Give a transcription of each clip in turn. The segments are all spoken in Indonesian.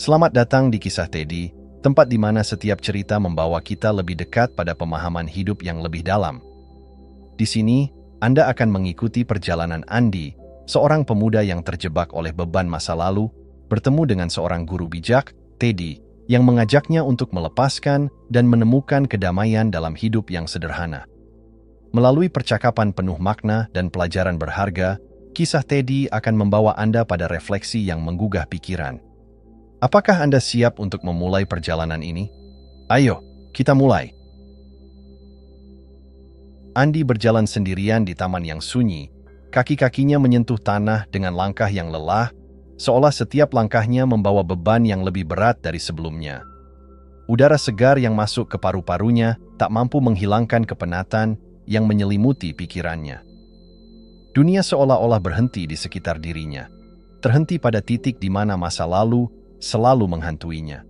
Selamat datang di Kisah Teddy, tempat di mana setiap cerita membawa kita lebih dekat pada pemahaman hidup yang lebih dalam. Di sini, Anda akan mengikuti perjalanan Andi, seorang pemuda yang terjebak oleh beban masa lalu, bertemu dengan seorang guru bijak, Teddy, yang mengajaknya untuk melepaskan dan menemukan kedamaian dalam hidup yang sederhana. Melalui percakapan penuh makna dan pelajaran berharga, kisah Teddy akan membawa Anda pada refleksi yang menggugah pikiran. Apakah Anda siap untuk memulai perjalanan ini? Ayo, kita mulai. Andi berjalan sendirian di taman yang sunyi. Kaki-kakinya menyentuh tanah dengan langkah yang lelah, seolah setiap langkahnya membawa beban yang lebih berat dari sebelumnya. Udara segar yang masuk ke paru-parunya tak mampu menghilangkan kepenatan yang menyelimuti pikirannya. Dunia seolah-olah berhenti di sekitar dirinya, terhenti pada titik di mana masa lalu selalu menghantuinya.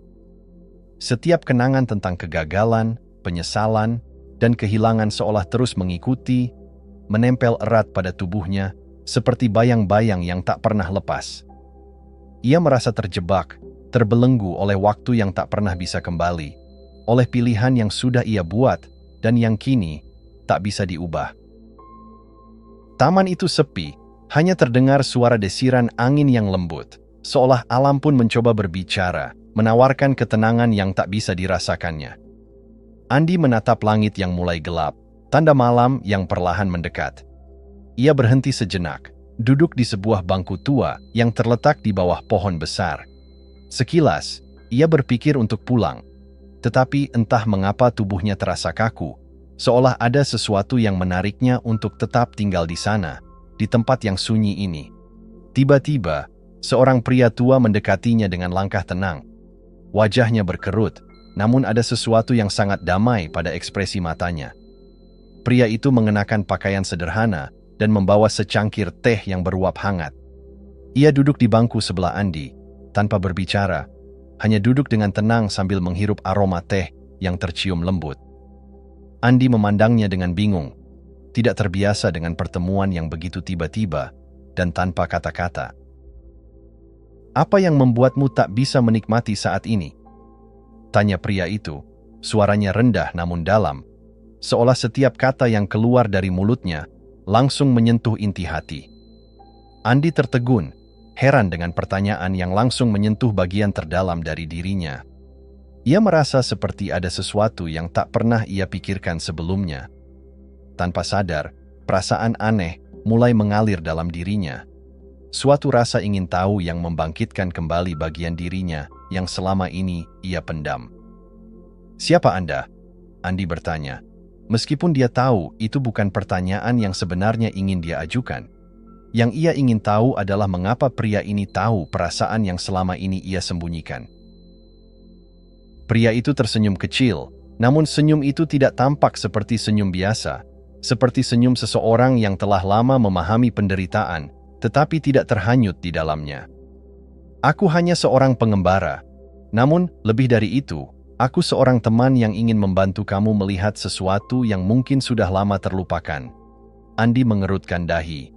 Setiap kenangan tentang kegagalan, penyesalan, dan kehilangan seolah terus mengikuti, menempel erat pada tubuhnya, seperti bayang-bayang yang tak pernah lepas. Ia merasa terjebak, terbelenggu oleh waktu yang tak pernah bisa kembali, oleh pilihan yang sudah ia buat dan yang kini tak bisa diubah. Taman itu sepi, hanya terdengar suara desiran angin yang lembut, seolah alam pun mencoba berbicara, menawarkan ketenangan yang tak bisa dirasakannya. Andi menatap langit yang mulai gelap, tanda malam yang perlahan mendekat. Ia berhenti sejenak, duduk di sebuah bangku tua yang terletak di bawah pohon besar. Sekilas, ia berpikir untuk pulang, tetapi entah mengapa tubuhnya terasa kaku, seolah ada sesuatu yang menariknya untuk tetap tinggal di sana, di tempat yang sunyi ini. Tiba-tiba, seorang pria tua mendekatinya dengan langkah tenang. Wajahnya berkerut, namun ada sesuatu yang sangat damai pada ekspresi matanya. Pria itu mengenakan pakaian sederhana dan membawa secangkir teh yang beruap hangat. Ia duduk di bangku sebelah Andi, tanpa berbicara, hanya duduk dengan tenang sambil menghirup aroma teh yang tercium lembut. Andi memandangnya dengan bingung, tidak terbiasa dengan pertemuan yang begitu tiba-tiba dan tanpa kata-kata. Apa yang membuatmu tak bisa menikmati saat ini? Tanya pria itu, suaranya rendah namun dalam, seolah setiap kata yang keluar dari mulutnya langsung menyentuh inti hati. Andi tertegun, heran dengan pertanyaan yang langsung menyentuh bagian terdalam dari dirinya. Ia merasa seperti ada sesuatu yang tak pernah ia pikirkan sebelumnya. Tanpa sadar, perasaan aneh mulai mengalir dalam dirinya. Suatu rasa ingin tahu yang membangkitkan kembali bagian dirinya yang selama ini ia pendam. Siapa Anda? Andi bertanya. Meskipun dia tahu itu bukan pertanyaan yang sebenarnya ingin dia ajukan. Yang ia ingin tahu adalah mengapa pria ini tahu perasaan yang selama ini ia sembunyikan. Pria itu tersenyum kecil, namun senyum itu tidak tampak seperti senyum biasa, seperti senyum seseorang yang telah lama memahami penderitaan, tetapi tidak terhanyut di dalamnya. Aku hanya seorang pengembara. Namun, lebih dari itu, aku seorang teman yang ingin membantu kamu melihat sesuatu yang mungkin sudah lama terlupakan. Andi mengerutkan dahi.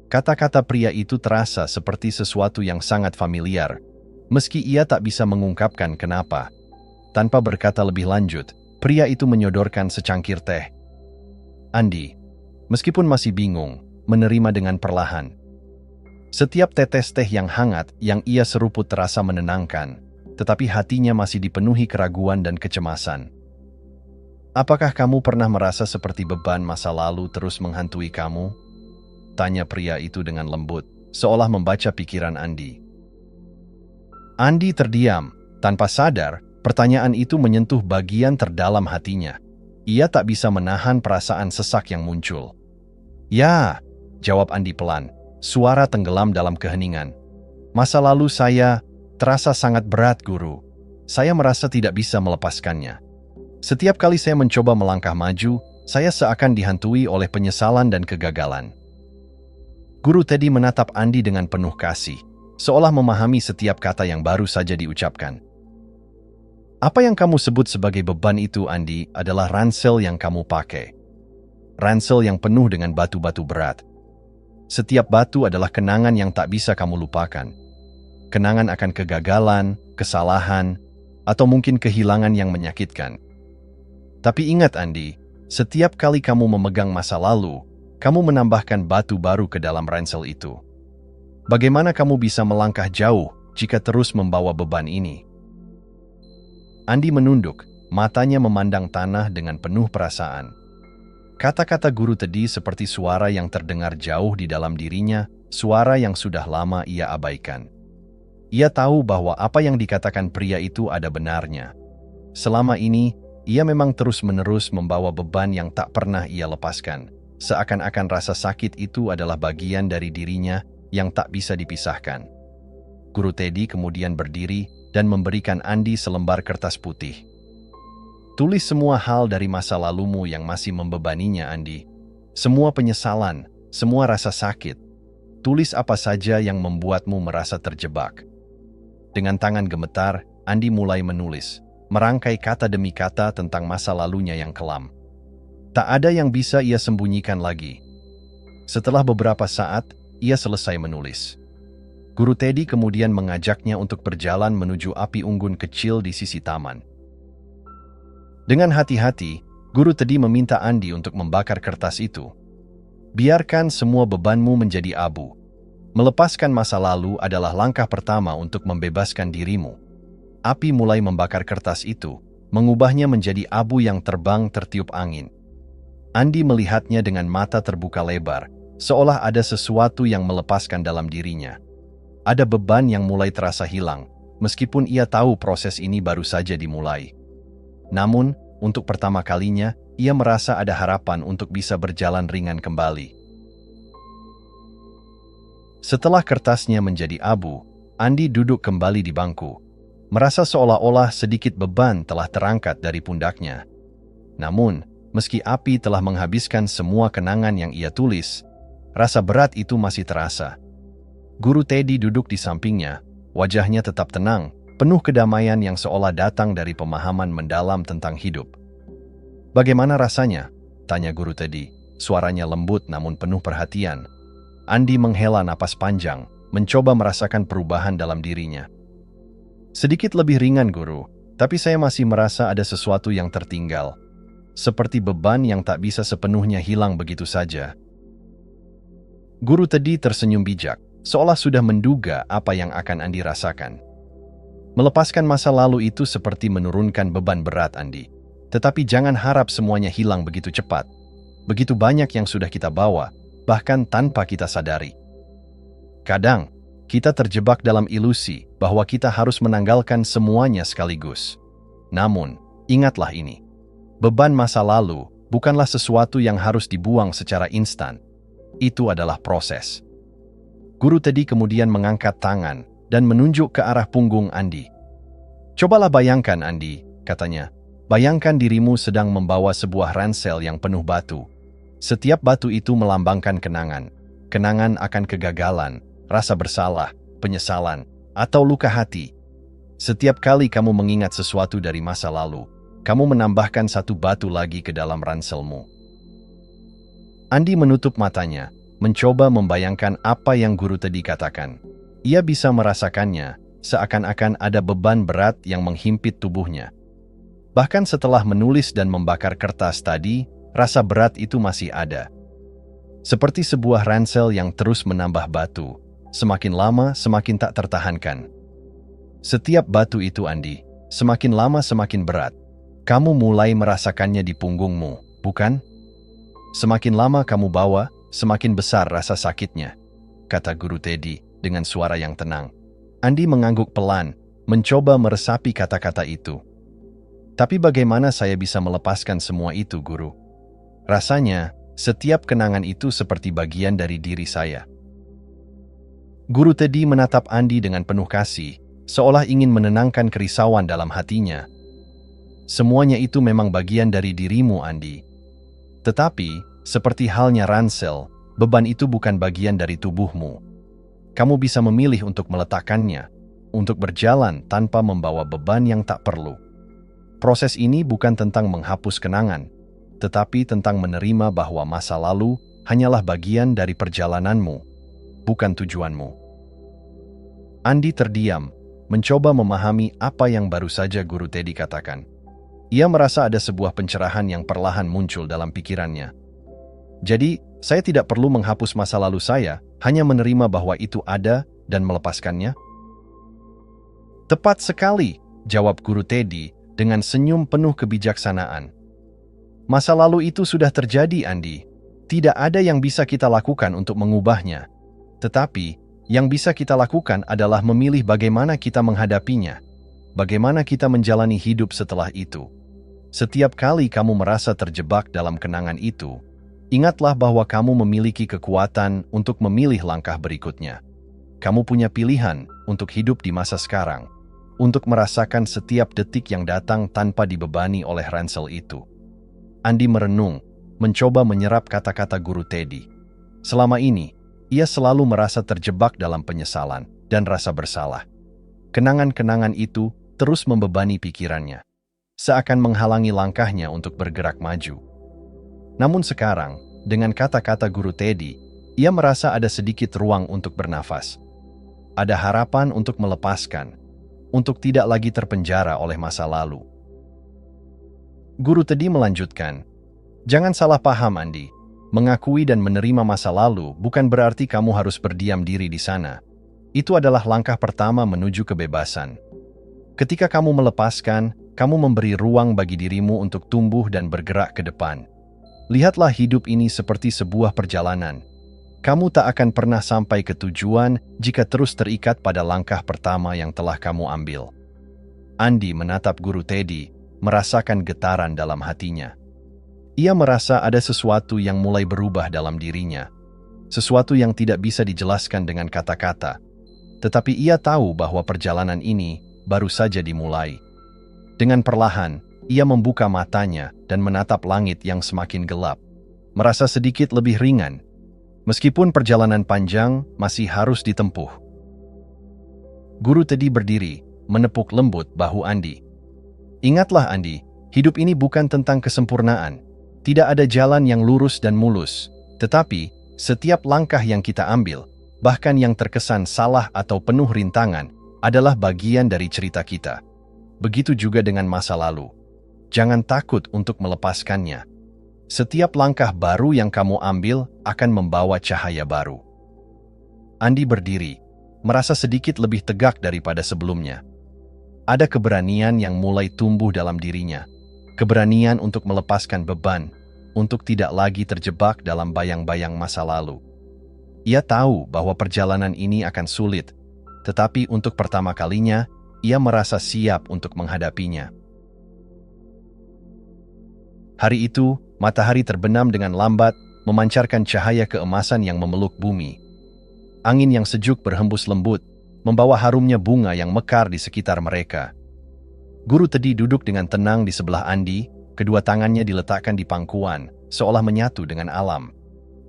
Kata-kata pria itu terasa seperti sesuatu yang sangat familiar, meski ia tak bisa mengungkapkan kenapa. Tanpa berkata lebih lanjut, pria itu menyodorkan secangkir teh. Andi, meskipun masih bingung, menerima dengan perlahan. Setiap tetes teh yang hangat yang ia seruput terasa menenangkan, tetapi hatinya masih dipenuhi keraguan dan kecemasan. Apakah kamu pernah merasa seperti beban masa lalu terus menghantui kamu? Tanya pria itu dengan lembut, seolah membaca pikiran Andi. Andi terdiam, tanpa sadar, pertanyaan itu menyentuh bagian terdalam hatinya. Ia tak bisa menahan perasaan sesak yang muncul. Ya, jawab Andi pelan. Suara tenggelam dalam keheningan. Masa lalu saya terasa sangat berat, Guru. Saya merasa tidak bisa melepaskannya. Setiap kali saya mencoba melangkah maju, saya seakan dihantui oleh penyesalan dan kegagalan. Guru Teddy menatap Andi dengan penuh kasih, seolah memahami setiap kata yang baru saja diucapkan. Apa yang kamu sebut sebagai beban itu, Andi, adalah ransel yang kamu pakai. Ransel yang penuh dengan batu-batu berat. Setiap batu adalah kenangan yang tak bisa kamu lupakan. kenangan akan kegagalan, kesalahan, atau mungkin kehilangan yang menyakitkan. Tapi ingat Andi, setiap kali kamu memegang masa lalu, kamu menambahkan batu baru ke dalam ransel itu. Bagaimana kamu bisa melangkah jauh jika terus membawa beban ini? Andi menunduk, matanya memandang tanah dengan penuh perasaan. Kata-kata guru tadi seperti suara yang terdengar jauh di dalam dirinya, suara yang sudah lama ia abaikan. Ia tahu bahwa apa yang dikatakan pria itu ada benarnya. Selama ini, ia memang terus-menerus membawa beban yang tak pernah ia lepaskan. Seakan-akan rasa sakit itu adalah bagian dari dirinya yang tak bisa dipisahkan. Guru Teddy kemudian berdiri dan memberikan Andi selembar kertas putih. Tulis semua hal dari masa lalumu yang masih membebaninya, Andi. Semua penyesalan, semua rasa sakit. Tulis apa saja yang membuatmu merasa terjebak. Dengan tangan gemetar, Andi mulai menulis, merangkai kata demi kata tentang masa lalunya yang kelam. Tak ada yang bisa ia sembunyikan lagi. Setelah beberapa saat, ia selesai menulis. Guru Teddy kemudian mengajaknya untuk berjalan menuju api unggun kecil di sisi taman. Dengan hati-hati, Guru Teddy meminta Andi untuk membakar kertas itu. Biarkan semua bebanmu menjadi abu. Melepaskan masa lalu adalah langkah pertama untuk membebaskan dirimu. Api mulai membakar kertas itu, mengubahnya menjadi abu yang terbang tertiup angin. Andi melihatnya dengan mata terbuka lebar, seolah ada sesuatu yang melepaskan dalam dirinya. Ada beban yang mulai terasa hilang, meskipun ia tahu proses ini baru saja dimulai. Namun, untuk pertama kalinya, ia merasa ada harapan untuk bisa berjalan ringan kembali. Setelah kertasnya menjadi abu, Andi duduk kembali di bangku, merasa seolah-olah sedikit beban telah terangkat dari pundaknya. Namun, meski api telah menghabiskan semua kenangan yang ia tulis, rasa berat itu masih terasa. Guru Teddy duduk di sampingnya, wajahnya tetap tenang, penuh kedamaian yang seolah datang dari pemahaman mendalam tentang hidup. "Bagaimana rasanya?" tanya Guru Teddy, suaranya lembut namun penuh perhatian. Andi menghela napas panjang, mencoba merasakan perubahan dalam dirinya. "Sedikit lebih ringan, Guru, tapi saya masih merasa ada sesuatu yang tertinggal. Seperti beban yang tak bisa sepenuhnya hilang begitu saja." Guru Teddy tersenyum bijak, seolah sudah menduga apa yang akan Andi rasakan. Melepaskan masa lalu itu seperti menurunkan beban berat, Andi. Tetapi jangan harap semuanya hilang begitu cepat. Begitu banyak yang sudah kita bawa, bahkan tanpa kita sadari. Kadang, kita terjebak dalam ilusi bahwa kita harus menanggalkan semuanya sekaligus. Namun, ingatlah ini. Beban masa lalu bukanlah sesuatu yang harus dibuang secara instan. Itu adalah proses. Guru Teddy kemudian mengangkat tangan dan menunjuk ke arah punggung Andi. "Cobalah bayangkan, Andi," katanya. "Bayangkan dirimu sedang membawa sebuah ransel yang penuh batu. Setiap batu itu melambangkan kenangan. Kenangan akan kegagalan, rasa bersalah, penyesalan, atau luka hati. Setiap kali kamu mengingat sesuatu dari masa lalu, kamu menambahkan satu batu lagi ke dalam ranselmu." Andi menutup matanya, mencoba membayangkan apa yang Guru Teddy katakan. Ia bisa merasakannya, seakan-akan ada beban berat yang menghimpit tubuhnya. Bahkan setelah menulis dan membakar kertas tadi, rasa berat itu masih ada. Seperti sebuah ransel yang terus menambah batu, semakin lama semakin tak tertahankan. Setiap batu itu, Andi, semakin lama semakin berat. Kamu mulai merasakannya di punggungmu, bukan? Semakin lama kamu bawa, semakin besar rasa sakitnya, kata Guru Teddy dengan suara yang tenang. Andi mengangguk pelan, mencoba meresapi kata-kata itu. "Tapi bagaimana saya bisa melepaskan semua itu, Guru? Rasanya, setiap kenangan itu seperti bagian dari diri saya." Guru Teddy menatap Andi dengan penuh kasih, seolah ingin menenangkan kerisauan dalam hatinya. "Semuanya itu memang bagian dari dirimu, Andi. Tetapi, seperti halnya ransel, beban itu bukan bagian dari tubuhmu. Kamu bisa memilih untuk meletakkannya, untuk berjalan tanpa membawa beban yang tak perlu. Proses ini bukan tentang menghapus kenangan, tetapi tentang menerima bahwa masa lalu hanyalah bagian dari perjalananmu, bukan tujuanmu." Andi terdiam, mencoba memahami apa yang baru saja Guru Teddy katakan. Ia merasa ada sebuah pencerahan yang perlahan muncul dalam pikirannya. Jadi, saya tidak perlu menghapus masa lalu saya, hanya menerima bahwa itu ada dan melepaskannya? Tepat sekali, jawab Guru Teddy dengan senyum penuh kebijaksanaan. Masa lalu itu sudah terjadi, Andi. Tidak ada yang bisa kita lakukan untuk mengubahnya. Tetapi, yang bisa kita lakukan adalah memilih bagaimana kita menghadapinya, bagaimana kita menjalani hidup setelah itu. Setiap kali kamu merasa terjebak dalam kenangan itu, ingatlah bahwa kamu memiliki kekuatan untuk memilih langkah berikutnya. Kamu punya pilihan untuk hidup di masa sekarang, untuk merasakan setiap detik yang datang tanpa dibebani oleh ransel itu. Andi merenung, mencoba menyerap kata-kata Guru Teddy. Selama ini, ia selalu merasa terjebak dalam penyesalan dan rasa bersalah. Kenangan-kenangan itu terus membebani pikirannya, seakan menghalangi langkahnya untuk bergerak maju. Namun sekarang, dengan kata-kata Guru Teddy, ia merasa ada sedikit ruang untuk bernafas. Ada harapan untuk melepaskan, untuk tidak lagi terpenjara oleh masa lalu. Guru Teddy melanjutkan, "Jangan salah paham, Andi. Mengakui dan menerima masa lalu bukan berarti kamu harus berdiam diri di sana. Itu adalah langkah pertama menuju kebebasan. Ketika kamu melepaskan, kamu memberi ruang bagi dirimu untuk tumbuh dan bergerak ke depan. Lihatlah hidup ini seperti sebuah perjalanan. Kamu tak akan pernah sampai ke tujuan jika terus terikat pada langkah pertama yang telah kamu ambil." Andi menatap Guru Teddy, merasakan getaran dalam hatinya. Ia merasa ada sesuatu yang mulai berubah dalam dirinya, sesuatu yang tidak bisa dijelaskan dengan kata-kata. Tetapi ia tahu bahwa perjalanan ini baru saja dimulai. Dengan perlahan, ia membuka matanya dan menatap langit yang semakin gelap, merasa sedikit lebih ringan, meskipun perjalanan panjang masih harus ditempuh. Guru Teddy berdiri, menepuk lembut bahu Andi. "Ingatlah, Andi, hidup ini bukan tentang kesempurnaan. Tidak ada jalan yang lurus dan mulus, tetapi setiap langkah yang kita ambil, bahkan yang terkesan salah atau penuh rintangan, adalah bagian dari cerita kita. Begitu juga dengan masa lalu. Jangan takut untuk melepaskannya. Setiap langkah baru yang kamu ambil akan membawa cahaya baru." Andi berdiri, merasa sedikit lebih tegak daripada sebelumnya. Ada keberanian yang mulai tumbuh dalam dirinya. Keberanian untuk melepaskan beban, untuk tidak lagi terjebak dalam bayang-bayang masa lalu. Ia tahu bahwa perjalanan ini akan sulit, tetapi untuk pertama kalinya, ia merasa siap untuk menghadapinya. Hari itu, matahari terbenam dengan lambat, memancarkan cahaya keemasan yang memeluk bumi. Angin yang sejuk berhembus lembut, membawa harumnya bunga yang mekar di sekitar mereka. Guru Teddy duduk dengan tenang di sebelah Andi, kedua tangannya diletakkan di pangkuan, seolah menyatu dengan alam.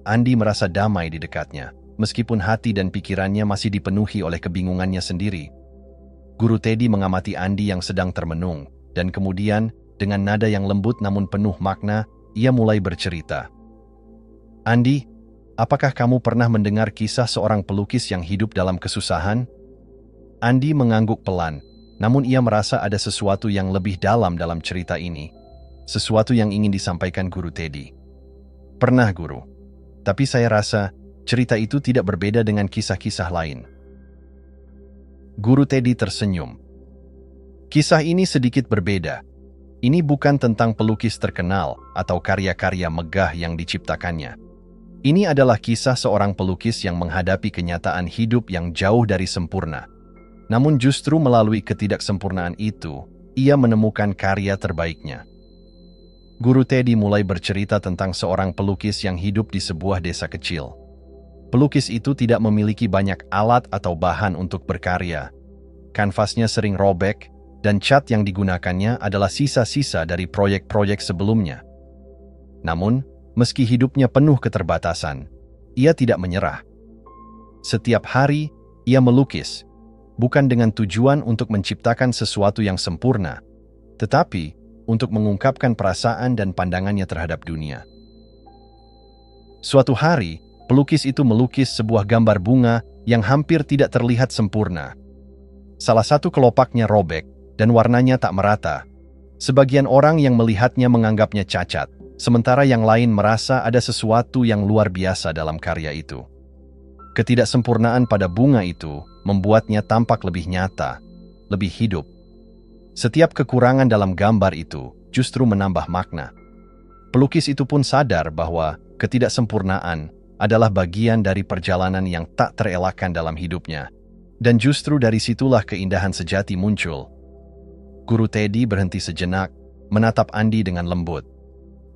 Andi merasa damai di dekatnya, meskipun hati dan pikirannya masih dipenuhi oleh kebingungannya sendiri. Guru Teddy mengamati Andi yang sedang termenung, dan kemudian, dengan nada yang lembut namun penuh makna, ia mulai bercerita. "Andi, apakah kamu pernah mendengar kisah seorang pelukis yang hidup dalam kesusahan?" Andi mengangguk pelan, namun ia merasa ada sesuatu yang lebih dalam cerita ini. Sesuatu yang ingin disampaikan Guru Teddy. "Pernah, Guru. Tapi saya rasa cerita itu tidak berbeda dengan kisah-kisah lain." Guru Teddy tersenyum. "Kisah ini sedikit berbeda. Ini bukan tentang pelukis terkenal atau karya-karya megah yang diciptakannya. Ini adalah kisah seorang pelukis yang menghadapi kenyataan hidup yang jauh dari sempurna. Namun justru melalui ketidaksempurnaan itu, ia menemukan karya terbaiknya." Guru Teddy mulai bercerita tentang seorang pelukis yang hidup di sebuah desa kecil. Pelukis itu tidak memiliki banyak alat atau bahan untuk berkarya. Kanvasnya sering robek, dan cat yang digunakannya adalah sisa-sisa dari proyek-proyek sebelumnya. Namun, meski hidupnya penuh keterbatasan, ia tidak menyerah. Setiap hari, ia melukis, bukan dengan tujuan untuk menciptakan sesuatu yang sempurna, tetapi untuk mengungkapkan perasaan dan pandangannya terhadap dunia. Suatu hari, pelukis itu melukis sebuah gambar bunga yang hampir tidak terlihat sempurna, Salah satu kelopaknya robek, dan warnanya tak merata. Sebagian orang yang melihatnya menganggapnya cacat, sementara yang lain merasa ada sesuatu yang luar biasa dalam karya itu. Ketidaksempurnaan pada bunga itu membuatnya tampak lebih nyata, lebih hidup. Setiap kekurangan dalam gambar itu justru menambah makna. Pelukis itu pun sadar bahwa ketidaksempurnaan adalah bagian dari perjalanan yang tak terelakkan dalam hidupnya. Dan justru dari situlah keindahan sejati muncul. Guru Teddy berhenti sejenak, menatap Andi dengan lembut.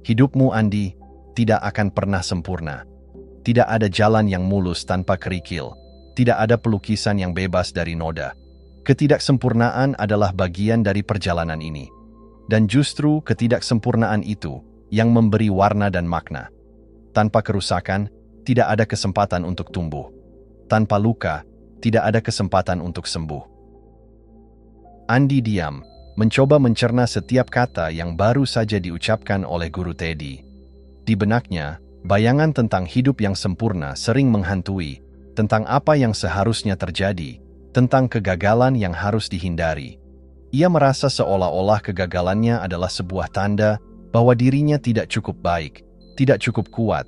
Hidupmu, Andi, tidak akan pernah sempurna. Tidak ada jalan yang mulus tanpa kerikil. Tidak ada pelukisan yang bebas dari noda. Ketidaksempurnaan adalah bagian dari perjalanan ini. Dan justru ketidaksempurnaan itu yang memberi warna dan makna. Tanpa kerusakan, tidak ada kesempatan untuk tumbuh. Tanpa luka, tidak ada kesempatan untuk sembuh. Andi diam, mencoba mencerna setiap kata yang baru saja diucapkan oleh Guru Teddy. Di benaknya, bayangan tentang hidup yang sempurna sering menghantui, tentang apa yang seharusnya terjadi, tentang kegagalan yang harus dihindari. Ia merasa seolah-olah kegagalannya adalah sebuah tanda bahwa dirinya tidak cukup baik, tidak cukup kuat.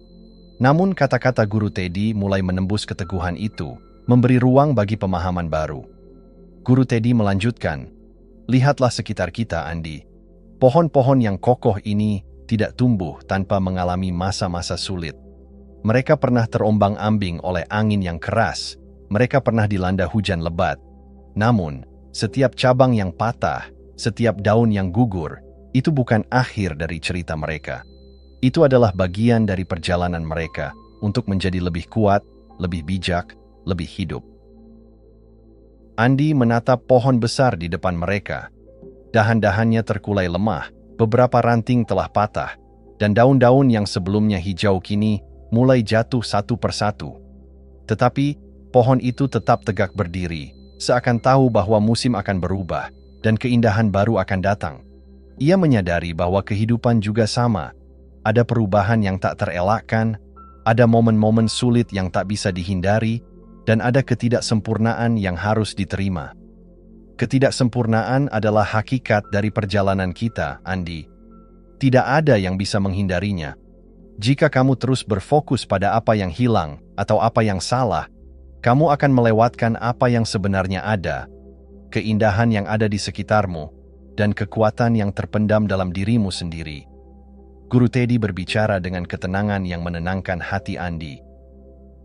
Namun kata-kata Guru Teddy mulai menembus keteguhan itu, memberi ruang bagi pemahaman baru. Guru Teddy melanjutkan, "Lihatlah sekitar kita, Andi. Pohon-pohon yang kokoh ini tidak tumbuh tanpa mengalami masa-masa sulit. Mereka pernah terombang-ambing oleh angin yang keras. Mereka pernah dilanda hujan lebat. Namun, setiap cabang yang patah, setiap daun yang gugur, itu bukan akhir dari cerita mereka. Itu adalah bagian dari perjalanan mereka untuk menjadi lebih kuat, lebih bijak, lebih hidup." Andi menatap pohon besar di depan mereka. Dahan-dahannya terkulai lemah, beberapa ranting telah patah, dan daun-daun yang sebelumnya hijau kini mulai jatuh satu persatu. Tetapi, pohon itu tetap tegak berdiri, seakan tahu bahwa musim akan berubah, dan keindahan baru akan datang. Ia menyadari bahwa kehidupan juga sama. Ada perubahan yang tak terelakkan, ada momen-momen sulit yang tak bisa dihindari, dan ada ketidaksempurnaan yang harus diterima. Ketidaksempurnaan adalah hakikat dari perjalanan kita, Andi. Tidak ada yang bisa menghindarinya. Jika kamu terus berfokus pada apa yang hilang atau apa yang salah, kamu akan melewatkan apa yang sebenarnya ada, keindahan yang ada di sekitarmu, dan kekuatan yang terpendam dalam dirimu sendiri. Guru Teddy berbicara dengan ketenangan yang menenangkan hati Andi.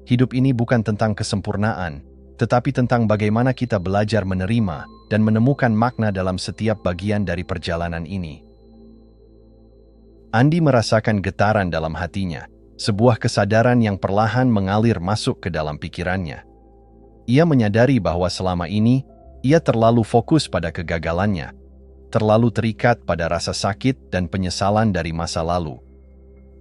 Hidup ini bukan tentang kesempurnaan, tetapi tentang bagaimana kita belajar menerima dan menemukan makna dalam setiap bagian dari perjalanan ini. Andi merasakan getaran dalam hatinya, sebuah kesadaran yang perlahan mengalir masuk ke dalam pikirannya. Ia menyadari bahwa selama ini, ia terlalu fokus pada kegagalannya, terlalu terikat pada rasa sakit dan penyesalan dari masa lalu.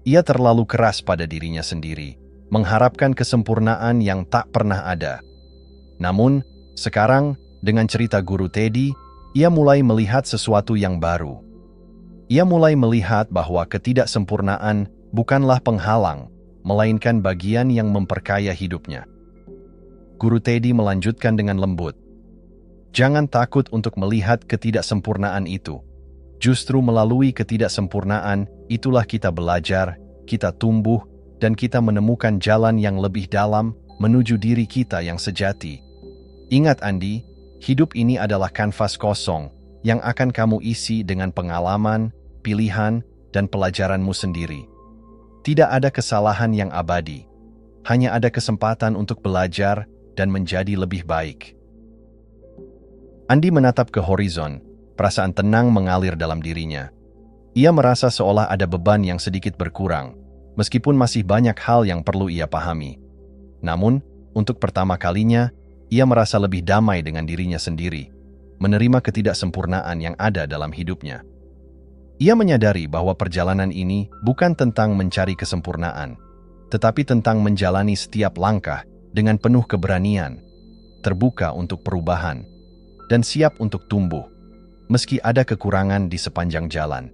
Ia terlalu keras pada dirinya sendiri, mengharapkan kesempurnaan yang tak pernah ada. Namun, sekarang, dengan cerita Guru Teddy, ia mulai melihat sesuatu yang baru. Ia mulai melihat bahwa ketidaksempurnaan bukanlah penghalang, melainkan bagian yang memperkaya hidupnya. Guru Teddy melanjutkan dengan lembut, "Jangan takut untuk melihat ketidaksempurnaan itu. Justru melalui ketidaksempurnaan, itulah kita belajar, kita tumbuh, dan kita menemukan jalan yang lebih dalam menuju diri kita yang sejati. Ingat, Andi, hidup ini adalah kanvas kosong yang akan kamu isi dengan pengalaman, pilihan, dan pelajaranmu sendiri. Tidak ada kesalahan yang abadi. Hanya ada kesempatan untuk belajar dan menjadi lebih baik." Andi menatap ke horizon, perasaan tenang mengalir dalam dirinya. Ia merasa seolah ada beban yang sedikit berkurang, meskipun masih banyak hal yang perlu ia pahami. Namun, untuk pertama kalinya, ia merasa lebih damai dengan dirinya sendiri, menerima ketidaksempurnaan yang ada dalam hidupnya. Ia menyadari bahwa perjalanan ini bukan tentang mencari kesempurnaan, tetapi tentang menjalani setiap langkah dengan penuh keberanian, terbuka untuk perubahan, dan siap untuk tumbuh, meski ada kekurangan di sepanjang jalan.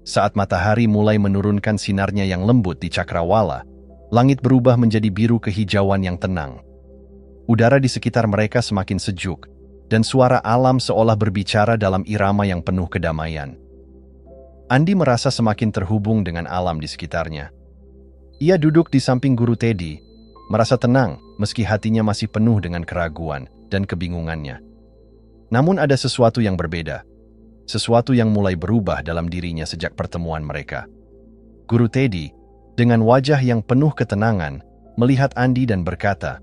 Saat matahari mulai menurunkan sinarnya yang lembut di cakrawala, langit berubah menjadi biru kehijauan yang tenang. Udara di sekitar mereka semakin sejuk, dan suara alam seolah berbicara dalam irama yang penuh kedamaian. Andi merasa semakin terhubung dengan alam di sekitarnya. Ia duduk di samping guru Teddy, merasa tenang meski hatinya masih penuh dengan keraguan dan kebingungannya. Namun ada sesuatu yang berbeda, sesuatu yang mulai berubah dalam dirinya sejak pertemuan mereka. Guru Teddy, dengan wajah yang penuh ketenangan, melihat Andi dan berkata,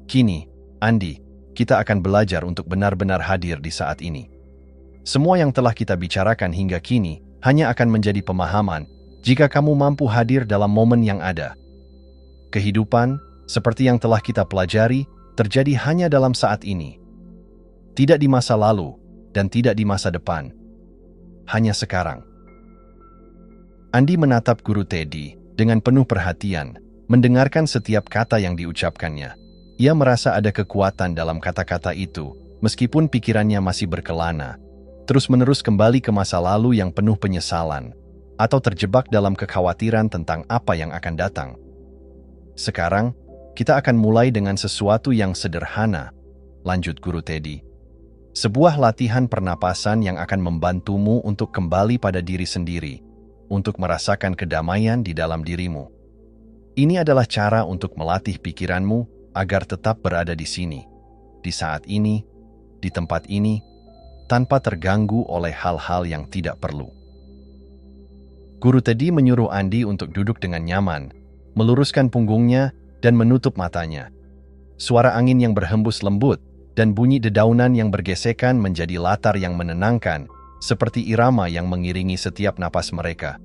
"Kini, Andi, kita akan belajar untuk benar-benar hadir di saat ini. Semua yang telah kita bicarakan hingga kini hanya akan menjadi pemahaman jika kamu mampu hadir dalam momen yang ada. Kehidupan, seperti yang telah kita pelajari, terjadi hanya dalam saat ini. Tidak di masa lalu, dan tidak di masa depan. Hanya sekarang." Andi menatap guru Teddy dengan penuh perhatian, mendengarkan setiap kata yang diucapkannya. Ia merasa ada kekuatan dalam kata-kata itu, meskipun pikirannya masih berkelana, terus-menerus kembali ke masa lalu yang penuh penyesalan, atau terjebak dalam kekhawatiran tentang apa yang akan datang. "Sekarang, kita akan mulai dengan sesuatu yang sederhana," lanjut guru Teddy. "Sebuah latihan pernapasan yang akan membantumu untuk kembali pada diri sendiri, untuk merasakan kedamaian di dalam dirimu. Ini adalah cara untuk melatih pikiranmu agar tetap berada di sini, di saat ini, di tempat ini, tanpa terganggu oleh hal-hal yang tidak perlu." Guru Teddy menyuruh Andi untuk duduk dengan nyaman, meluruskan punggungnya, dan menutup matanya. Suara angin yang berhembus lembut dan bunyi dedaunan yang bergesekan menjadi latar yang menenangkan, seperti irama yang mengiringi setiap napas mereka.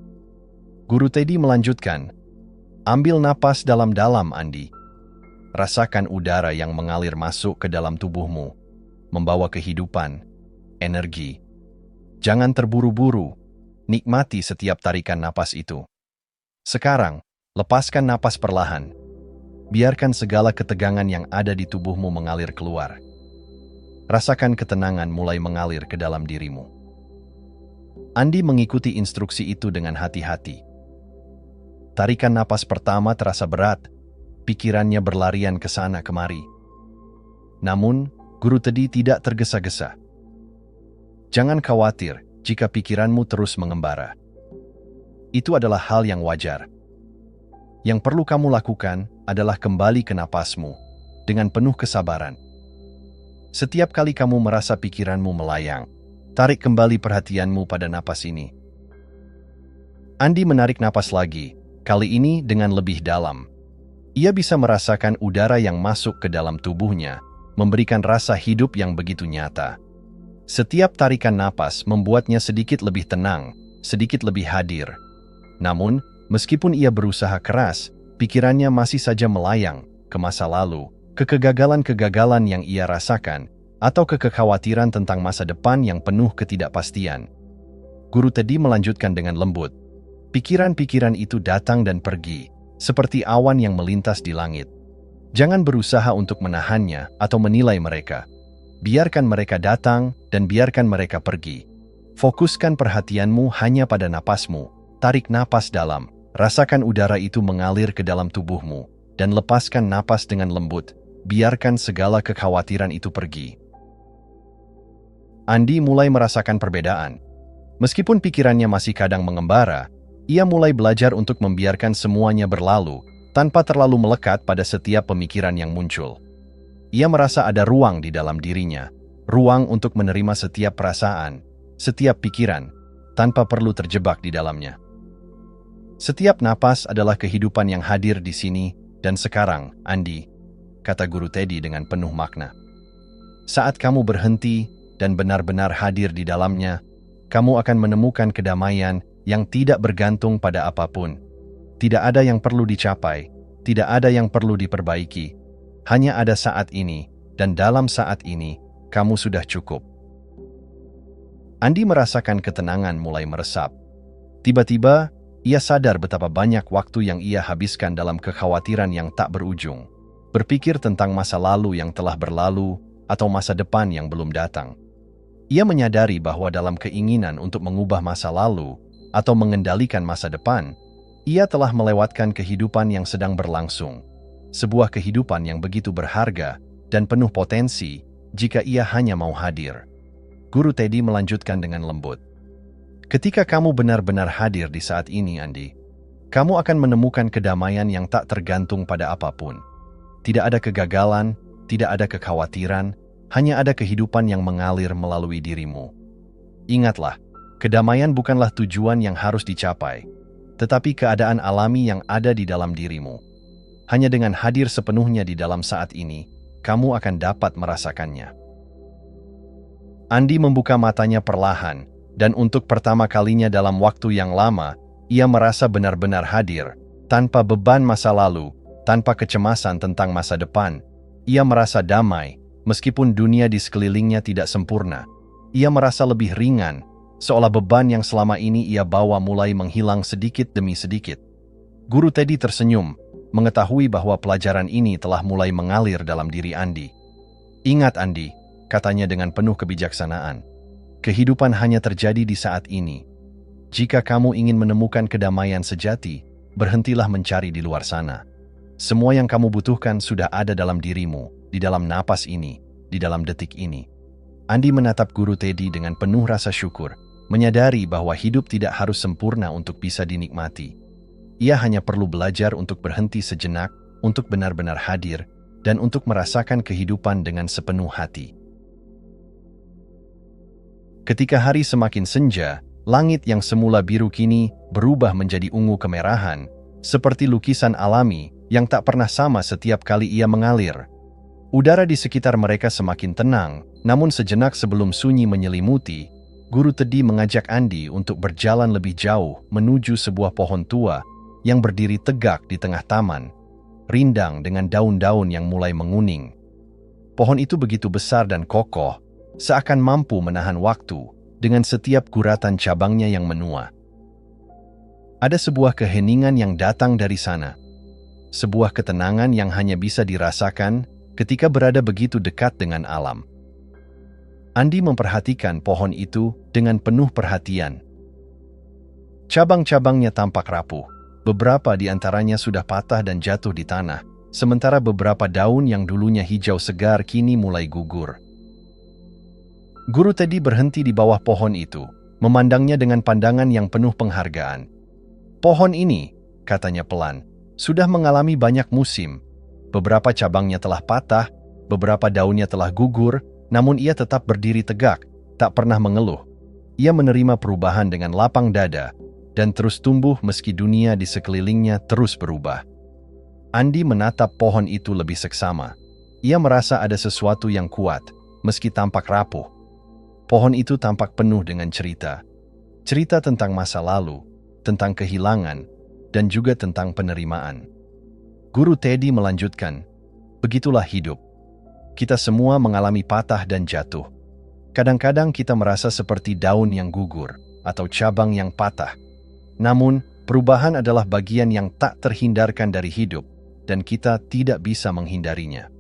Guru Teddy melanjutkan, "Ambil napas dalam-dalam, Andi. Rasakan udara yang mengalir masuk ke dalam tubuhmu, membawa kehidupan, energi. Jangan terburu-buru, nikmati setiap tarikan napas itu. Sekarang, lepaskan napas perlahan. Biarkan segala ketegangan yang ada di tubuhmu mengalir keluar. Rasakan ketenangan mulai mengalir ke dalam dirimu." Andi mengikuti instruksi itu dengan hati-hati. Tarikan napas pertama terasa berat, pikirannya berlarian ke sana kemari. Namun, guru Teddy tidak tergesa-gesa. "Jangan khawatir jika pikiranmu terus mengembara. Itu adalah hal yang wajar. Yang perlu kamu lakukan adalah kembali ke napasmu dengan penuh kesabaran. Setiap kali kamu merasa pikiranmu melayang, tarik kembali perhatianmu pada napas ini." Andi menarik napas lagi, kali ini dengan lebih dalam. Ia bisa merasakan udara yang masuk ke dalam tubuhnya, memberikan rasa hidup yang begitu nyata. Setiap tarikan napas membuatnya sedikit lebih tenang, sedikit lebih hadir. Namun, meskipun ia berusaha keras, pikirannya masih saja melayang ke masa lalu, ke kegagalan-kegagalan yang ia rasakan, atau ke kekhawatiran tentang masa depan yang penuh ketidakpastian. Guru Teddy melanjutkan dengan lembut, "Pikiran-pikiran itu datang dan pergi, seperti awan yang melintas di langit. Jangan berusaha untuk menahannya atau menilai mereka. Biarkan mereka datang dan biarkan mereka pergi. Fokuskan perhatianmu hanya pada napasmu. Tarik napas dalam, rasakan udara itu mengalir ke dalam tubuhmu, dan lepaskan napas dengan lembut. Biarkan segala kekhawatiran itu pergi." Andi mulai merasakan perbedaan. Meskipun pikirannya masih kadang mengembara, ia mulai belajar untuk membiarkan semuanya berlalu, tanpa terlalu melekat pada setiap pemikiran yang muncul. Ia merasa ada ruang di dalam dirinya, ruang untuk menerima setiap perasaan, setiap pikiran, tanpa perlu terjebak di dalamnya. "Setiap napas adalah kehidupan yang hadir di sini dan sekarang, Andi," kata guru Teddy dengan penuh makna. "Saat kamu berhenti dan benar-benar hadir di dalamnya, kamu akan menemukan kedamaian yang tidak bergantung pada apapun. Tidak ada yang perlu dicapai, tidak ada yang perlu diperbaiki. Hanya ada saat ini, dan dalam saat ini, kamu sudah cukup." Andi merasakan ketenangan mulai meresap. Tiba-tiba, ia sadar betapa banyak waktu yang ia habiskan dalam kekhawatiran yang tak berujung. Berpikir tentang masa lalu yang telah berlalu, atau masa depan yang belum datang. Ia menyadari bahwa dalam keinginan untuk mengubah masa lalu, atau mengendalikan masa depan, ia telah melewatkan kehidupan yang sedang berlangsung. Sebuah kehidupan yang begitu berharga dan penuh potensi jika ia hanya mau hadir. Guru Teddy melanjutkan dengan lembut. Ketika kamu benar-benar hadir di saat ini, Andi, kamu akan menemukan kedamaian yang tak tergantung pada apapun. Tidak ada kegagalan, tidak ada kekhawatiran, hanya ada kehidupan yang mengalir melalui dirimu. Ingatlah, kedamaian bukanlah tujuan yang harus dicapai, tetapi keadaan alami yang ada di dalam dirimu. Hanya dengan hadir sepenuhnya di dalam saat ini, kamu akan dapat merasakannya. Andi membuka matanya perlahan, dan untuk pertama kalinya dalam waktu yang lama, ia merasa benar-benar hadir, tanpa beban masa lalu, tanpa kecemasan tentang masa depan. Ia merasa damai, meskipun dunia di sekelilingnya tidak sempurna. Ia merasa lebih ringan, seolah beban yang selama ini ia bawa mulai menghilang sedikit demi sedikit. Guru Teddy tersenyum, mengetahui bahwa pelajaran ini telah mulai mengalir dalam diri Andi. Ingat Andi, katanya dengan penuh kebijaksanaan, kehidupan hanya terjadi di saat ini. Jika kamu ingin menemukan kedamaian sejati, berhentilah mencari di luar sana. Semua yang kamu butuhkan sudah ada dalam dirimu, di dalam napas ini, di dalam detik ini. Andi menatap Guru Teddy dengan penuh rasa syukur, menyadari bahwa hidup tidak harus sempurna untuk bisa dinikmati. Ia hanya perlu belajar untuk berhenti sejenak, untuk benar-benar hadir, dan untuk merasakan kehidupan dengan sepenuh hati. Ketika hari semakin senja, langit yang semula biru kini berubah menjadi ungu kemerahan, seperti lukisan alami yang tak pernah sama setiap kali ia mengalir. Udara di sekitar mereka semakin tenang, namun sejenak sebelum sunyi menyelimuti, Guru Teddy mengajak Andi untuk berjalan lebih jauh menuju sebuah pohon tua yang berdiri tegak di tengah taman, rindang dengan daun-daun yang mulai menguning. Pohon itu begitu besar dan kokoh, seakan mampu menahan waktu dengan setiap guratan cabangnya yang menua. Ada sebuah keheningan yang datang dari sana. Sebuah ketenangan yang hanya bisa dirasakan ketika berada begitu dekat dengan alam. Andi memperhatikan pohon itu dengan penuh perhatian. Cabang-cabangnya tampak rapuh. Beberapa di antaranya sudah patah dan jatuh di tanah, sementara beberapa daun yang dulunya hijau segar kini mulai gugur. Guru Teddy berhenti di bawah pohon itu, memandangnya dengan pandangan yang penuh penghargaan. Pohon ini, katanya pelan, sudah mengalami banyak musim. Beberapa cabangnya telah patah, beberapa daunnya telah gugur, namun ia tetap berdiri tegak, tak pernah mengeluh. Ia menerima perubahan dengan lapang dada, dan terus tumbuh meski dunia di sekelilingnya terus berubah. Andi menatap pohon itu lebih seksama. Ia merasa ada sesuatu yang kuat, meski tampak rapuh. Pohon itu tampak penuh dengan cerita. Cerita tentang masa lalu, tentang kehilangan, dan juga tentang penerimaan. Guru Teddy melanjutkan, begitulah hidup. Kita semua mengalami patah dan jatuh. Kadang-kadang kita merasa seperti daun yang gugur, atau cabang yang patah. Namun, perubahan adalah bagian yang tak terhindarkan dari hidup, dan kita tidak bisa menghindarinya.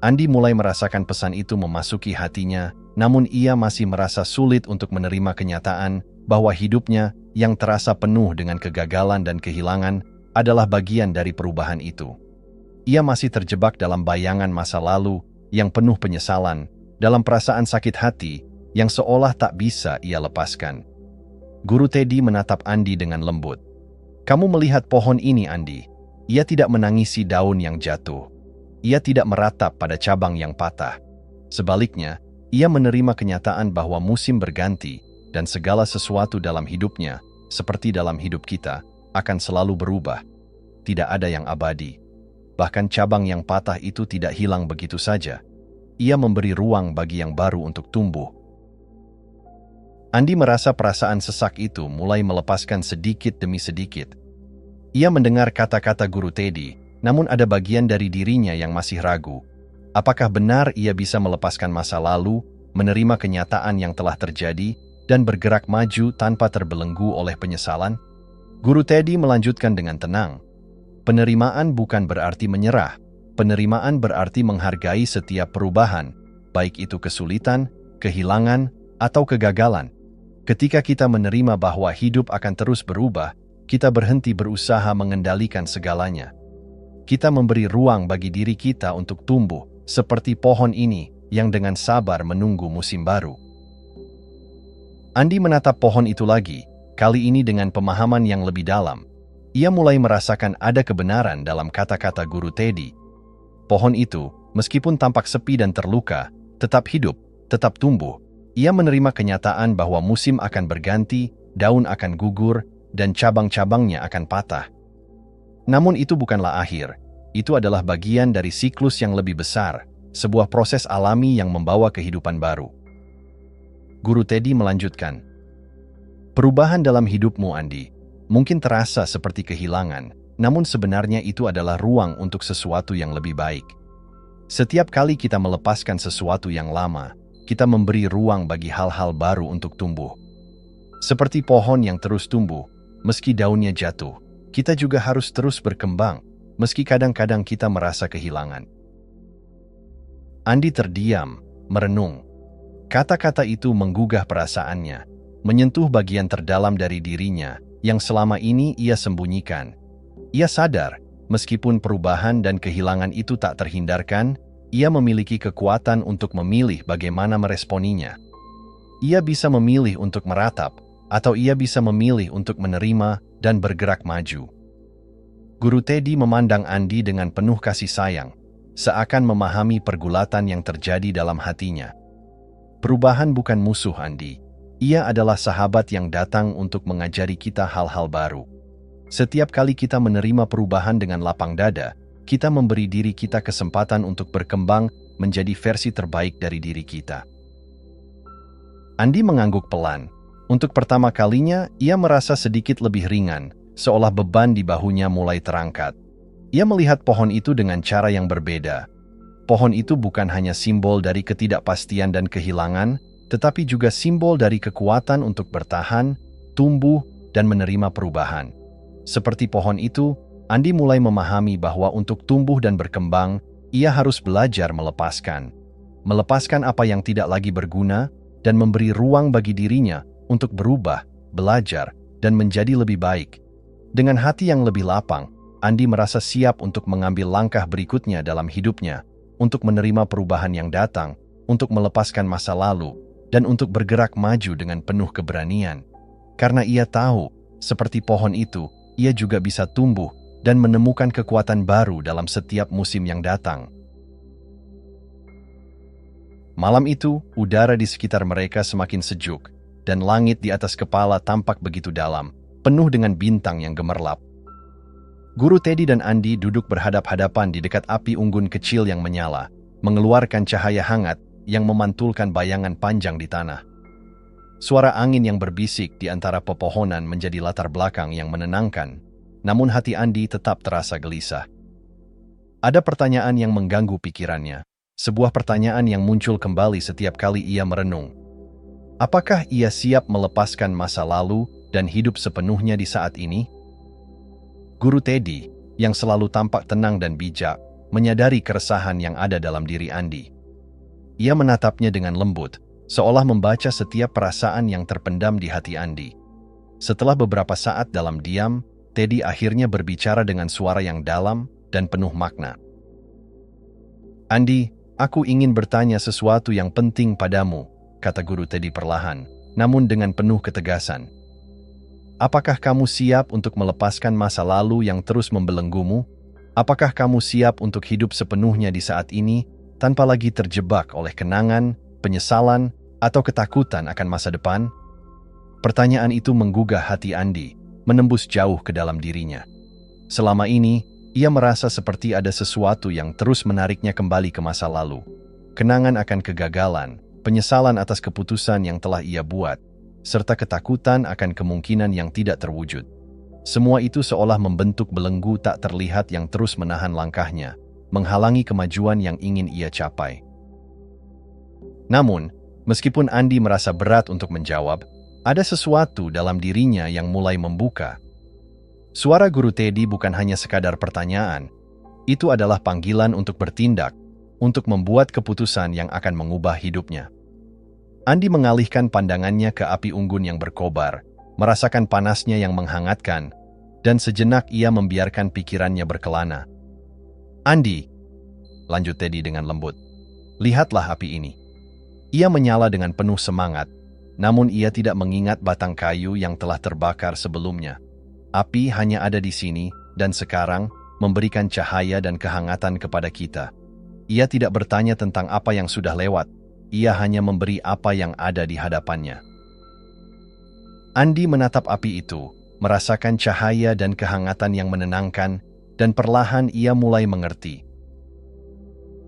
Andi mulai merasakan pesan itu memasuki hatinya, namun ia masih merasa sulit untuk menerima kenyataan bahwa hidupnya yang terasa penuh dengan kegagalan dan kehilangan adalah bagian dari perubahan itu. Ia masih terjebak dalam bayangan masa lalu yang penuh penyesalan, dalam perasaan sakit hati yang seolah tak bisa ia lepaskan. Guru Teddy menatap Andi dengan lembut. Kamu melihat pohon ini, Andi. Ia tidak menangisi daun yang jatuh. Ia tidak meratap pada cabang yang patah. Sebaliknya, ia menerima kenyataan bahwa musim berganti dan segala sesuatu dalam hidupnya, seperti dalam hidup kita, akan selalu berubah. Tidak ada yang abadi. Bahkan cabang yang patah itu tidak hilang begitu saja. Ia memberi ruang bagi yang baru untuk tumbuh. Andi merasa perasaan sesak itu mulai melepaskan sedikit demi sedikit. Ia mendengar kata-kata Guru Teddy, namun ada bagian dari dirinya yang masih ragu. Apakah benar ia bisa melepaskan masa lalu, menerima kenyataan yang telah terjadi, dan bergerak maju tanpa terbelenggu oleh penyesalan? Guru Teddy melanjutkan dengan tenang. Penerimaan bukan berarti menyerah. Penerimaan berarti menghargai setiap perubahan, baik itu kesulitan, kehilangan, atau kegagalan. Ketika kita menerima bahwa hidup akan terus berubah, kita berhenti berusaha mengendalikan segalanya. Kita memberi ruang bagi diri kita untuk tumbuh, seperti pohon ini yang dengan sabar menunggu musim baru. Andi menatap pohon itu lagi, kali ini dengan pemahaman yang lebih dalam. Ia mulai merasakan ada kebenaran dalam kata-kata guru Teddy. Pohon itu, meskipun tampak sepi dan terluka, tetap hidup, tetap tumbuh. Ia menerima kenyataan bahwa musim akan berganti, daun akan gugur, dan cabang-cabangnya akan patah. Namun itu bukanlah akhir. Itu adalah bagian dari siklus yang lebih besar, sebuah proses alami yang membawa kehidupan baru. Guru Teddy melanjutkan, perubahan dalam hidupmu, Andi, mungkin terasa seperti kehilangan, namun sebenarnya itu adalah ruang untuk sesuatu yang lebih baik. Setiap kali kita melepaskan sesuatu yang lama, kita memberi ruang bagi hal-hal baru untuk tumbuh. Seperti pohon yang terus tumbuh, meski daunnya jatuh, kita juga harus terus berkembang, meski kadang-kadang kita merasa kehilangan. Andi terdiam, merenung. Kata-kata itu menggugah perasaannya, menyentuh bagian terdalam dari dirinya yang selama ini ia sembunyikan. Ia sadar, meskipun perubahan dan kehilangan itu tak terhindarkan, ia memiliki kekuatan untuk memilih bagaimana meresponinya. Ia bisa memilih untuk meratap, atau ia bisa memilih untuk menerima dan bergerak maju. Guru Teddy memandang Andi dengan penuh kasih sayang, seakan memahami pergulatan yang terjadi dalam hatinya. Perubahan bukan musuh, Andi. Ia adalah sahabat yang datang untuk mengajari kita hal-hal baru. Setiap kali kita menerima perubahan dengan lapang dada, kita memberi diri kita kesempatan untuk berkembang menjadi versi terbaik dari diri kita. Andi mengangguk pelan. Untuk pertama kalinya, ia merasa sedikit lebih ringan, seolah beban di bahunya mulai terangkat. Ia melihat pohon itu dengan cara yang berbeda. Pohon itu bukan hanya simbol dari ketidakpastian dan kehilangan, tetapi juga simbol dari kekuatan untuk bertahan, tumbuh, dan menerima perubahan. Seperti pohon itu, Andi mulai memahami bahwa untuk tumbuh dan berkembang, ia harus belajar melepaskan. Melepaskan apa yang tidak lagi berguna, dan memberi ruang bagi dirinya untuk berubah, belajar, dan menjadi lebih baik. Dengan hati yang lebih lapang, Andi merasa siap untuk mengambil langkah berikutnya dalam hidupnya, untuk menerima perubahan yang datang, untuk melepaskan masa lalu, dan untuk bergerak maju dengan penuh keberanian. Karena ia tahu, seperti pohon itu, ia juga bisa tumbuh dan menemukan kekuatan baru dalam setiap musim yang datang. Malam itu, udara di sekitar mereka semakin sejuk, dan langit di atas kepala tampak begitu dalam, penuh dengan bintang yang gemerlap. Guru Teddy dan Andi duduk berhadap-hadapan di dekat api unggun kecil yang menyala, mengeluarkan cahaya hangat yang memantulkan bayangan panjang di tanah. Suara angin yang berbisik di antara pepohonan menjadi latar belakang yang menenangkan, namun hati Andi tetap terasa gelisah. Ada pertanyaan yang mengganggu pikirannya, sebuah pertanyaan yang muncul kembali setiap kali ia merenung. Apakah ia siap melepaskan masa lalu dan hidup sepenuhnya di saat ini? Guru Teddy, yang selalu tampak tenang dan bijak, menyadari keresahan yang ada dalam diri Andi. Ia menatapnya dengan lembut, seolah membaca setiap perasaan yang terpendam di hati Andi. Setelah beberapa saat dalam diam, Teddy akhirnya berbicara dengan suara yang dalam dan penuh makna. Andi, aku ingin bertanya sesuatu yang penting padamu, kata Guru Teddy perlahan, namun dengan penuh ketegasan. Apakah kamu siap untuk melepaskan masa lalu yang terus membelenggumu? Apakah kamu siap untuk hidup sepenuhnya di saat ini, tanpa lagi terjebak oleh kenangan, penyesalan, atau ketakutan akan masa depan? Pertanyaan itu menggugah hati Andi, menembus jauh ke dalam dirinya. Selama ini, ia merasa seperti ada sesuatu yang terus menariknya kembali ke masa lalu. Kenangan akan kegagalan, penyesalan atas keputusan yang telah ia buat, serta ketakutan akan kemungkinan yang tidak terwujud. Semua itu seolah membentuk belenggu tak terlihat yang terus menahan langkahnya, menghalangi kemajuan yang ingin ia capai. Namun, meskipun Andi merasa berat untuk menjawab, ada sesuatu dalam dirinya yang mulai membuka. Suara Guru Teddy bukan hanya sekadar pertanyaan, itu adalah panggilan untuk bertindak, untuk membuat keputusan yang akan mengubah hidupnya. Andi mengalihkan pandangannya ke api unggun yang berkobar, merasakan panasnya yang menghangatkan, dan sejenak ia membiarkan pikirannya berkelana. "Andi," lanjut Teddy dengan lembut, "lihatlah api ini." Ia menyala dengan penuh semangat, namun ia tidak mengingat batang kayu yang telah terbakar sebelumnya. Api hanya ada di sini, dan sekarang memberikan cahaya dan kehangatan kepada kita. Ia tidak bertanya tentang apa yang sudah lewat, ia hanya memberi apa yang ada di hadapannya. Andi menatap api itu, merasakan cahaya dan kehangatan yang menenangkan, dan perlahan ia mulai mengerti.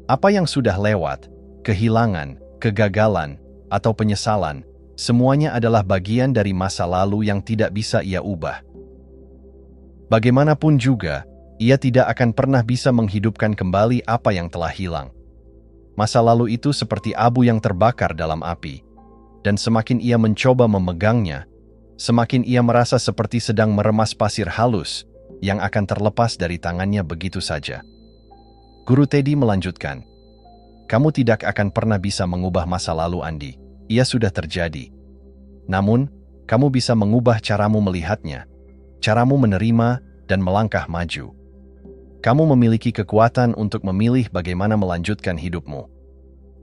Apa yang sudah lewat, kehilangan, kegagalan, atau penyesalan, semuanya adalah bagian dari masa lalu yang tidak bisa ia ubah. Bagaimanapun juga, ia tidak akan pernah bisa menghidupkan kembali apa yang telah hilang. Masa lalu itu seperti abu yang terbakar dalam api, dan semakin ia mencoba memegangnya, semakin ia merasa seperti sedang meremas pasir halus yang akan terlepas dari tangannya begitu saja. Guru Teddy melanjutkan, "Kamu tidak akan pernah bisa mengubah masa lalu, Andi. Ia sudah terjadi. Namun, kamu bisa mengubah caramu melihatnya, caramu menerima dan melangkah maju. Kamu memiliki kekuatan untuk memilih bagaimana melanjutkan hidupmu.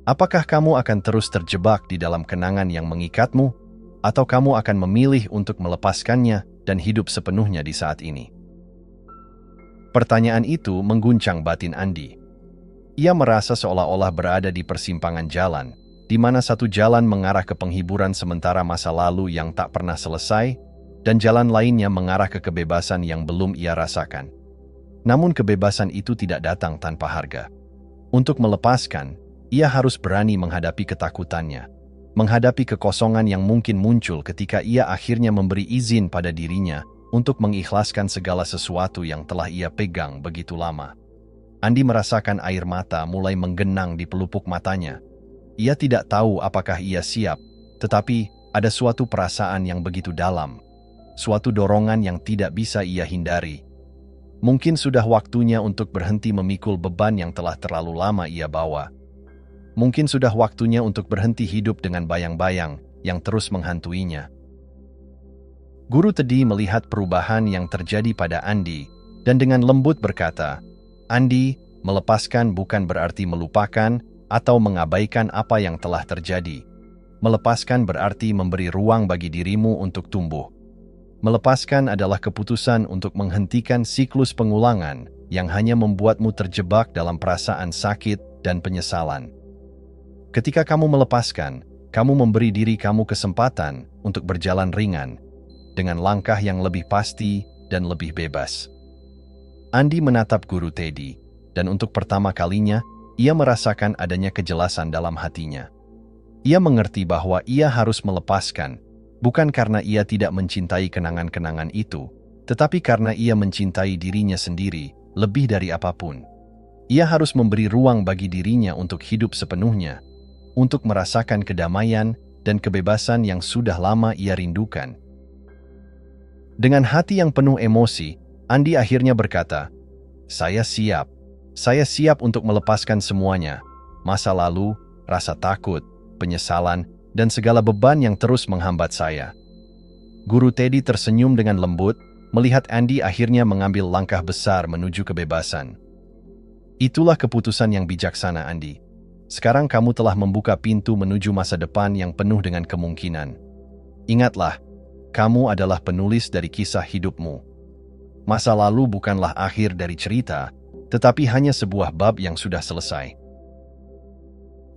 Apakah kamu akan terus terjebak di dalam kenangan yang mengikatmu, atau kamu akan memilih untuk melepaskannya dan hidup sepenuhnya di saat ini?" Pertanyaan itu mengguncang batin Andi. Ia merasa seolah-olah berada di persimpangan jalan, di mana satu jalan mengarah ke penghiburan sementara masa lalu yang tak pernah selesai, dan jalan lainnya mengarah ke kebebasan yang belum ia rasakan. Namun kebebasan itu tidak datang tanpa harga. Untuk melepaskan, ia harus berani menghadapi ketakutannya, menghadapi kekosongan yang mungkin muncul ketika ia akhirnya memberi izin pada dirinya untuk mengikhlaskan segala sesuatu yang telah ia pegang begitu lama. Andi merasakan air mata mulai menggenang di pelupuk matanya. Ia tidak tahu apakah ia siap, tetapi ada suatu perasaan yang begitu dalam, suatu dorongan yang tidak bisa ia hindari. Mungkin sudah waktunya untuk berhenti memikul beban yang telah terlalu lama ia bawa. Mungkin sudah waktunya untuk berhenti hidup dengan bayang-bayang yang terus menghantuinya. Guru Teddy melihat perubahan yang terjadi pada Andi, dan dengan lembut berkata, "Andi, melepaskan bukan berarti melupakan atau mengabaikan apa yang telah terjadi. Melepaskan berarti memberi ruang bagi dirimu untuk tumbuh. Melepaskan adalah keputusan untuk menghentikan siklus pengulangan yang hanya membuatmu terjebak dalam perasaan sakit dan penyesalan. Ketika kamu melepaskan, kamu memberi diri kamu kesempatan untuk berjalan ringan, dengan langkah yang lebih pasti dan lebih bebas." Andi menatap Guru Teddy, dan untuk pertama kalinya, ia merasakan adanya kejelasan dalam hatinya. Ia mengerti bahwa ia harus melepaskan, bukan karena ia tidak mencintai kenangan-kenangan itu, tetapi karena ia mencintai dirinya sendiri lebih dari apapun. Ia harus memberi ruang bagi dirinya untuk hidup sepenuhnya, untuk merasakan kedamaian dan kebebasan yang sudah lama ia rindukan. Dengan hati yang penuh emosi, Andi akhirnya berkata, "Saya siap. Saya siap untuk melepaskan semuanya. Masa lalu, rasa takut, penyesalan, dan segala beban yang terus menghambat saya." Guru Teddy tersenyum dengan lembut, melihat Andi akhirnya mengambil langkah besar menuju kebebasan. "Itulah keputusan yang bijaksana, Andi. Sekarang kamu telah membuka pintu menuju masa depan yang penuh dengan kemungkinan. Ingatlah, kamu adalah penulis dari kisah hidupmu. Masa lalu bukanlah akhir dari cerita, tetapi hanya sebuah bab yang sudah selesai."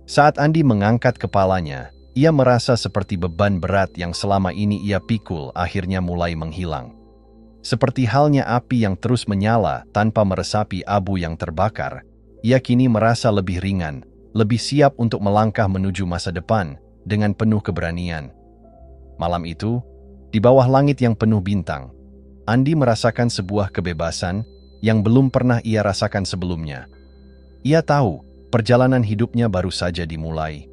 Saat Andi mengangkat kepalanya, ia merasa seperti beban berat yang selama ini ia pikul akhirnya mulai menghilang. Seperti halnya api yang terus menyala tanpa meresapi abu yang terbakar, ia kini merasa lebih ringan, lebih siap untuk melangkah menuju masa depan dengan penuh keberanian. Malam itu, di bawah langit yang penuh bintang, Andi merasakan sebuah kebebasan yang belum pernah ia rasakan sebelumnya. Ia tahu perjalanan hidupnya baru saja dimulai.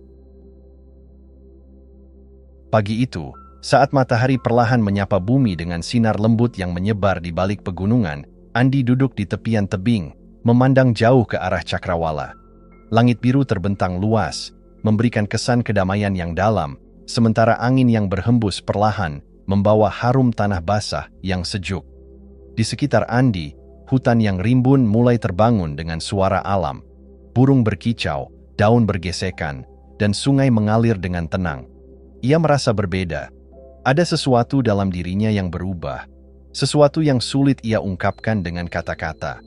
Pagi itu, saat matahari perlahan menyapa bumi dengan sinar lembut yang menyebar di balik pegunungan, Andi duduk di tepian tebing, memandang jauh ke arah cakrawala. Langit biru terbentang luas, memberikan kesan kedamaian yang dalam, sementara angin yang berhembus perlahan membawa harum tanah basah yang sejuk. Di sekitar Andi, hutan yang rimbun mulai terbangun dengan suara alam. Burung berkicau, daun bergesekan, dan sungai mengalir dengan tenang. Ia merasa berbeda. Ada sesuatu dalam dirinya yang berubah. Sesuatu yang sulit ia ungkapkan dengan kata-kata.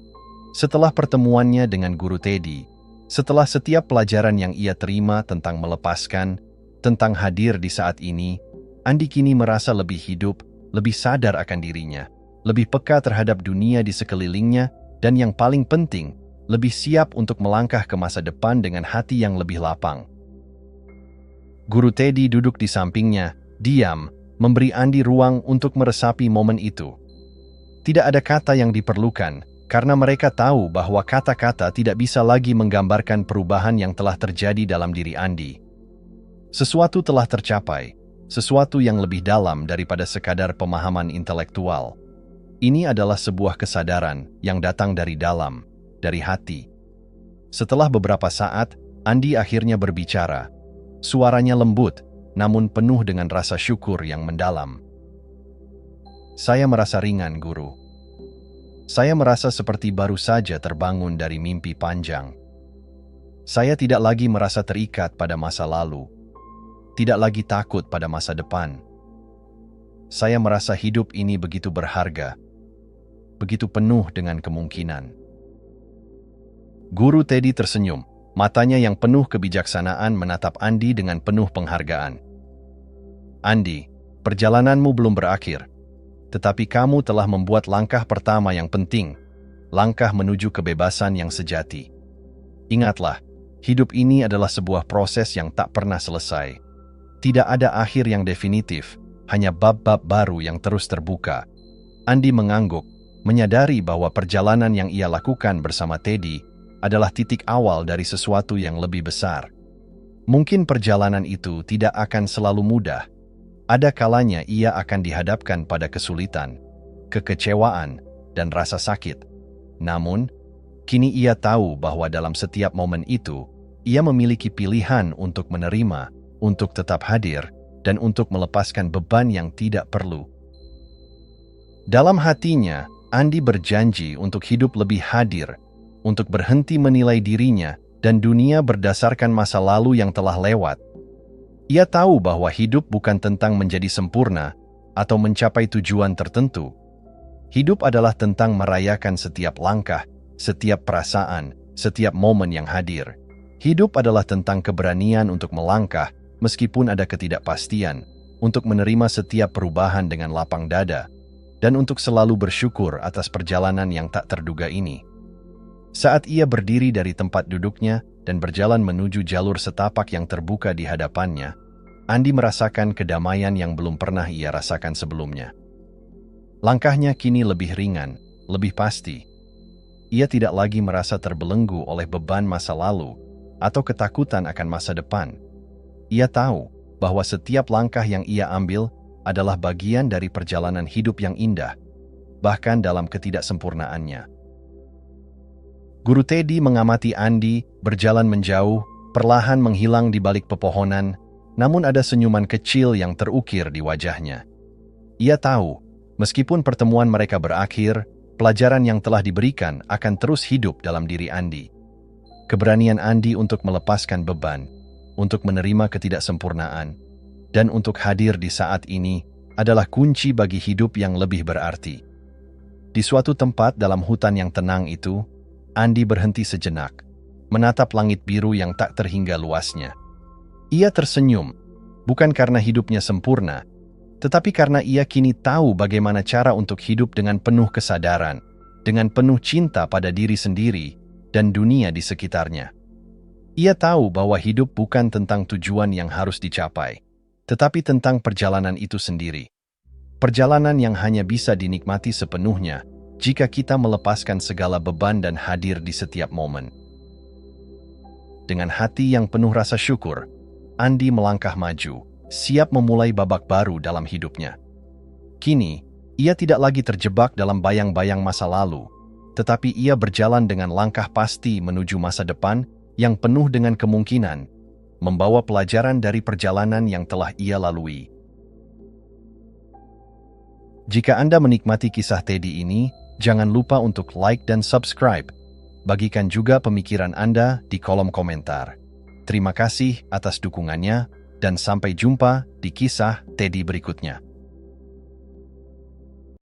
Setelah pertemuannya dengan Guru Teddy, setelah setiap pelajaran yang ia terima tentang melepaskan, tentang hadir di saat ini, Andi kini merasa lebih hidup, lebih sadar akan dirinya, lebih peka terhadap dunia di sekelilingnya, dan yang paling penting, lebih siap untuk melangkah ke masa depan dengan hati yang lebih lapang. Guru Teddy duduk di sampingnya, diam, memberi Andi ruang untuk meresapi momen itu. Tidak ada kata yang diperlukan, karena mereka tahu bahwa kata-kata tidak bisa lagi menggambarkan perubahan yang telah terjadi dalam diri Andi. Sesuatu telah tercapai, sesuatu yang lebih dalam daripada sekadar pemahaman intelektual. Ini adalah sebuah kesadaran yang datang dari dalam, dari hati. Setelah beberapa saat, Andi akhirnya berbicara. Suaranya lembut, namun penuh dengan rasa syukur yang mendalam. Saya merasa ringan, Guru. Saya merasa seperti baru saja terbangun dari mimpi panjang. Saya tidak lagi merasa terikat pada masa lalu. Tidak lagi takut pada masa depan. Saya merasa hidup ini begitu berharga, begitu penuh dengan kemungkinan. Guru Teddy tersenyum, matanya yang penuh kebijaksanaan menatap Andi dengan penuh penghargaan. Andi, perjalananmu belum berakhir, tetapi kamu telah membuat langkah pertama yang penting, langkah menuju kebebasan yang sejati. Ingatlah, hidup ini adalah sebuah proses yang tak pernah selesai. Tidak ada akhir yang definitif, hanya bab-bab baru yang terus terbuka. Andi mengangguk, menyadari bahwa perjalanan yang ia lakukan bersama Teddy adalah titik awal dari sesuatu yang lebih besar. Mungkin perjalanan itu tidak akan selalu mudah. Ada kalanya ia akan dihadapkan pada kesulitan, kekecewaan, dan rasa sakit. Namun, kini ia tahu bahwa dalam setiap momen itu, ia memiliki pilihan untuk menerima, untuk tetap hadir, dan untuk melepaskan beban yang tidak perlu. Dalam hatinya, Andi berjanji untuk hidup lebih hadir, untuk berhenti menilai dirinya dan dunia berdasarkan masa lalu yang telah lewat. Ia tahu bahwa hidup bukan tentang menjadi sempurna atau mencapai tujuan tertentu. Hidup adalah tentang merayakan setiap langkah, setiap perasaan, setiap momen yang hadir. Hidup adalah tentang keberanian untuk melangkah, meskipun ada ketidakpastian, untuk menerima setiap perubahan dengan lapang dada, dan untuk selalu bersyukur atas perjalanan yang tak terduga ini. Saat ia berdiri dari tempat duduknya dan berjalan menuju jalur setapak yang terbuka di hadapannya, Andi merasakan kedamaian yang belum pernah ia rasakan sebelumnya. Langkahnya kini lebih ringan, lebih pasti. Ia tidak lagi merasa terbelenggu oleh beban masa lalu atau ketakutan akan masa depan. Ia tahu bahwa setiap langkah yang ia ambil adalah bagian dari perjalanan hidup yang indah, bahkan dalam ketidaksempurnaannya. Guru Teddy mengamati Andi berjalan menjauh, perlahan menghilang di balik pepohonan, namun ada senyuman kecil yang terukir di wajahnya. Ia tahu, meskipun pertemuan mereka berakhir, pelajaran yang telah diberikan akan terus hidup dalam diri Andi. Keberanian Andi untuk melepaskan beban, untuk menerima ketidaksempurnaan, dan untuk hadir di saat ini adalah kunci bagi hidup yang lebih berarti. Di suatu tempat dalam hutan yang tenang itu, Andi berhenti sejenak, menatap langit biru yang tak terhingga luasnya. Ia tersenyum, bukan karena hidupnya sempurna, tetapi karena ia kini tahu bagaimana cara untuk hidup dengan penuh kesadaran, dengan penuh cinta pada diri sendiri dan dunia di sekitarnya. Ia tahu bahwa hidup bukan tentang tujuan yang harus dicapai, tetapi tentang perjalanan itu sendiri. Perjalanan yang hanya bisa dinikmati sepenuhnya jika kita melepaskan segala beban dan hadir di setiap momen. Dengan hati yang penuh rasa syukur, Andi melangkah maju, siap memulai babak baru dalam hidupnya. Kini, ia tidak lagi terjebak dalam bayang-bayang masa lalu, tetapi ia berjalan dengan langkah pasti menuju masa depan yang penuh dengan kemungkinan, membawa pelajaran dari perjalanan yang telah ia lalui. Jika Anda menikmati kisah Teddy ini, Jangan lupa untuk like dan subscribe. Bagikan juga pemikiran Anda di kolom komentar. Terima kasih atas dukungannya, dan sampai jumpa di kisah Teddy berikutnya.